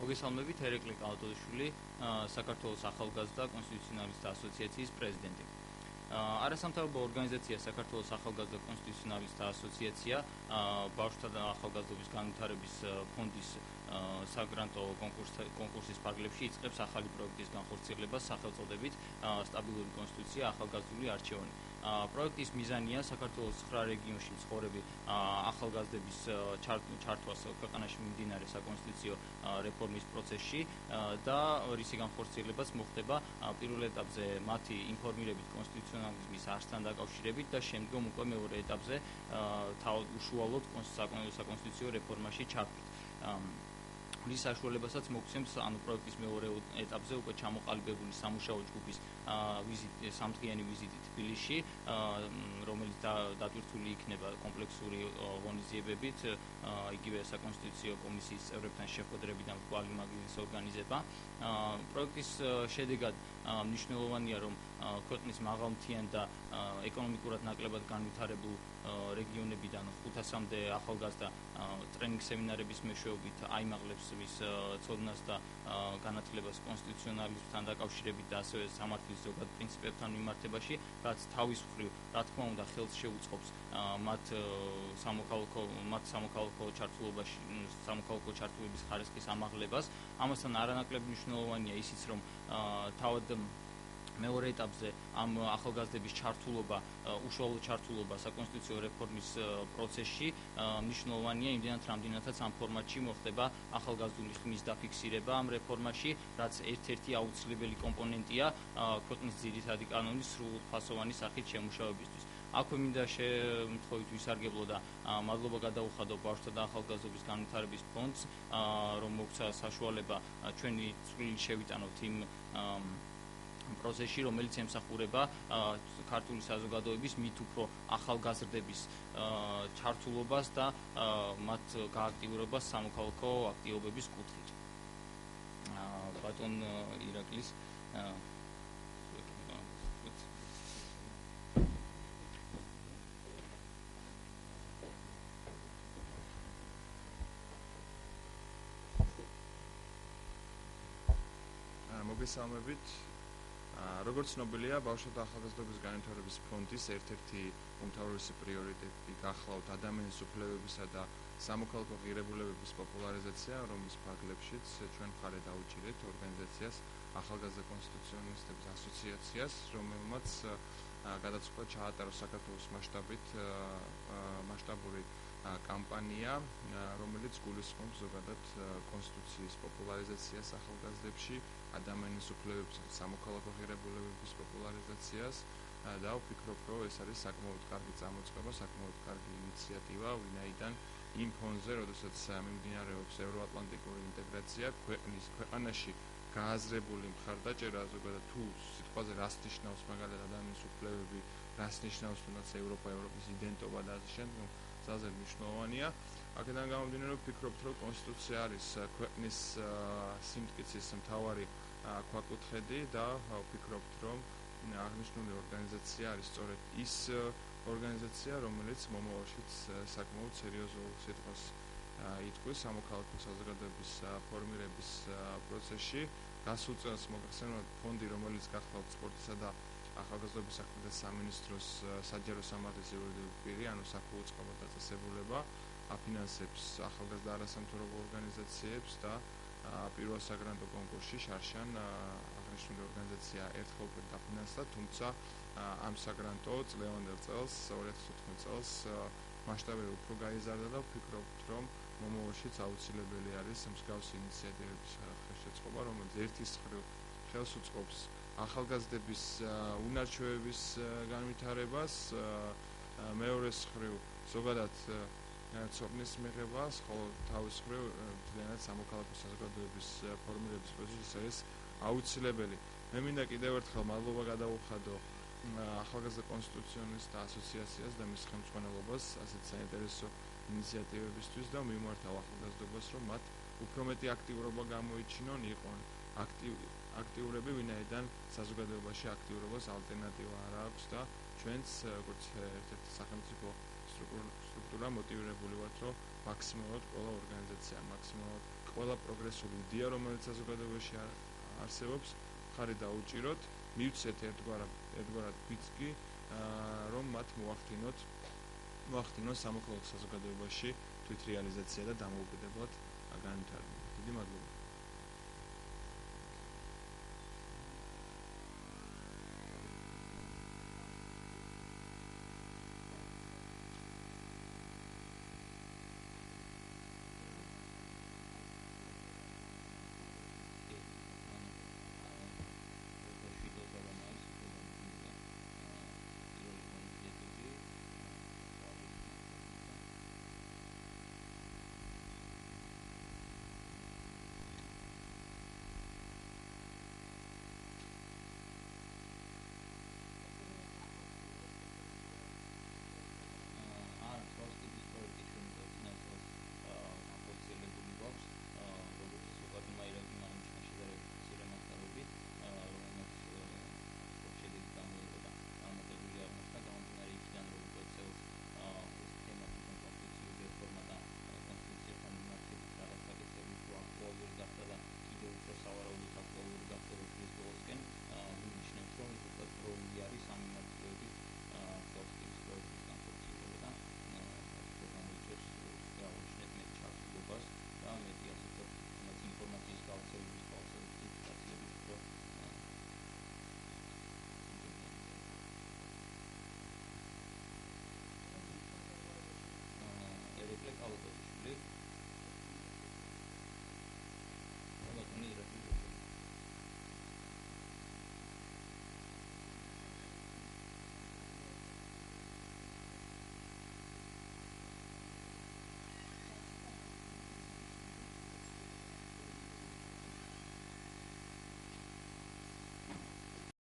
მოგესალმებით, ერეკლე კალატოიშვილი, საქართველოს ახალგაზრდა კონსტიტუციონალისტთა ასოციაციის პრეზიდენტი. არასამთავრობო ორგანიზაცია საქართველოს ახალგაზრდა კონსტიტუციონალისტთა ასოციაცია ბავშვთა და ახალგაზრდობის განვითარების ფონდის საგრანტო კონკურსის ფარგლებში იწყებს ახალი პროექტის განხორციელებას სახელწოდებით სტაბილური კონსტიტუცია ახალგაზრდული არჩევანი. პროექტის მიზანია საქართველოს 9 რეგიონში მცხოვრები ახალგაზრდების ჩართვას ქვეყანაში მიმდინარე საკონსტიტუციო რეფორმის პროცესში და რისი განხორციელებაც მოხდება პირველ ეტაპზე მათი ინფორმირებით კონსტიტუციონალიზმის არსთან დაკავშირებით და შემდგომ უკვე მეორე ეტაპზე უშუალოდ საკონსტიტუციო რეფორმაში ჩართვით. რის საშუალებასაც მოგცემს პროექტის მეორე ეტაპზე უკვე ჩამოყალიბებული სამუშაო ჯგუფის სამთვიანი ვიზიტი თბილისში, რომელიც დატვირთული იქნება კომპლექსური ღონისძიებებით, იგივე საკონსტიტუციო კომისიის წევრებთან შეხვედრებით და მრგვალი მაგისტრატის ორგანიზება. პროექტის შედეგად მნიშვნელოვანია, რომ ქვეყნის მაღალმთიან და ეკონომიკურად ნაკლებად განვითარებულ რეგიონებიდან 500-მდე ახალგაზრდა ტრენინგ სემინარების მეშვეობით აიმაღლებს მის ცოდნას და განათლებას კონსტიტუციონალიზმთან დაკავშირებით და ასევე სამართლის ზოგად პრინციპებთან მიმართებაში, რაც თავის მხრივ, რა თქმა უნდა, ხელს შეუწყობს მათ სამოქალაქო ჩართულობის ხარისხის ამაღლებას. ამასთან არანაკლებ მნიშვნელოვანია ისიც, რომ თავად მეორე ეტაპზე ამ ახალგაზრდების უშუალო ჩართულობა საკონსტიტუციო რეფორმის პროცესში მნიშვნელოვანია იმდენად, რამდენადაც ამ ფორმატში მოხდება ახალგაზრდული ხმის დაფიქსირება ამ რეფორმაში, რაც ერთ-ერთი აუცილებელი კომპონენტია ქვეყნის ძირითადი კანონის სრულფასოვანი სახით შემუშავებისთვის. აქვე მინდა შემთხვევით ვისარგებლო და მადლობა გადაუხადო ბავშვთა და ახალგაზრდობის განვითარების ფონდს, რომ მოგცა საშუალება ჩვენი წვლილი შევიტანოთ იმ პროცესში, რომელიც ემსახურება ქართული საზოგადოების მით უფრო ახალგაზრდების ჩართულობას და მათ გააქტიურებას სამოქალაქო აქტივობების კუთხით. ბატონ ირაკლის მოგესალმებით. როგორც ცნობილია, ბავშვთა და ახალგაზრდობის განვითარების ფონდის ერთ-ერთი უმთავრესი პრიორიტეტი გახლავთ ადამიანის უფლებებისა და სამოქალაქო ღირებულებების პოპულარიზაცია, რომლის ფარგლებშიც ჩვენ მხარე დაუჭირეთ ორგანიზაციას ახალგაზრდა კონსტიტუციონალისტების ასოციაციას, რომელმაც გადაწყვეტა ჩაატარო საქართველოს მასშტაბით მასშტაბური კამპანია, რომელიც გულისხმობს ზოგადად კონსტიტუციის პოპულარიზაციას ახალგაზრდებში, ადამიანის უფლებებისა და სამოქალაქო ღირებულებების პოპულარიზაციას და ვფიქრობ, რომ ეს არის საკმაოდ კარგი წამოწყება, საკმაოდ კარგი ინიციატივა, ვინაიდან იმ ფონზე, როდესაც მიმდინარეობს ევროატლანტიკური ინტეგრაცია, ქვეყანაში გააზრებული მხარდაჭერა ზოგადად თუ სიტყვაზე რას ნიშნავს მაგალითად ადამიანის უფლებები, რას ნიშნავს თუნდაც ევროპის იდენტობა და ასე შემდეგ, ძალზე მნიშვნელოვანია. აქედან გამომდინარე, ვფიქრობთ, რომ კონსტიტუცია არის ქვეყნის სიმტკიცის მთავარი ქვაკუთხედი და ვფიქრობთ, რომ აღნიშნული ორგანიზაცია არის სწორედ ის ორგანიზაცია, რომელიც მომავალშიც საკმაოდ სერიოზულ სიტყვას იტყვის სამოქალაქო საზოგადოების ფორმირების პროცესში. გასულ წელს მოგახსენებათ ფონდი, რომელიც გახლავთ სპორტისა და ახალგაზრდობის საქმეთა სამინისტროს საჯარო სამართლის იურიდიული პირი, ანუ საქუუწყებლო დაწესებულება, აფინანსებს ახალგაზრდა არასამთავრობო ორგანიზაციებს და პირველ საგრანტო კონკურსში შარშან აღნიშნული ორგანიზაცია ერთხელ უკვე დაფინანსდა, თუმცა ამ საგრანტო წლევანდელ წელს 2014 წელს მასშტაბები უფრო გაიზარდა და ვფიქრობთ, რომ მომავალშიც აუცილებელი არის მსგავსი ინიციატივების ხელშეწყობა, რომელიც ერთის მხრივ ხელს უწყობს ახალგაზრდების უნარჩვევების განვითარებას, მეორეს მხრივ ზოგადად ცოდნის მიღებას, ხოლო თავის მხრივ მთლიანად სამოქალაქო საზოგადოების ფორმირების პროცესში ეს აუცილებელი. მე მინდა კიდევ ერთხელ მადლობა გადაუხადო ახალგაზრდა კონსტიტუციონალისტთა ასოციაციას და მის ხელმძღვანელობას ასეთ საინტერესო ინიციატივებისთვის და მივმართავ ახალგაზრდობას, რომ მათ უფრო მეტი აქტიურობა გამოიჩინონ, იყვნენ აქტიურები, ვინაიდან საზოგადოებაში აქტიურობას ალტერნატივა არ აქვს და ჩვენც როგორც ერთ-ერთი სახელმწიფო სტრუქტურა მოტივირებული ვართ, რომ მაქსიმალურად ყველა ორგანიზაცია, მაქსიმალურად ყველა პროგრესული იდეა, რომელიც საზოგადოებაში არსებობს, ხარი დაუჭიროთ, მივცეთ ერთგვარად ბიცკი, რომ მათ მოახდინონ სამოქალაქო საზოგადოებაში თვითრეალიზაცია და დამოუკიდებლად განვითარება. დიდი მადლობა.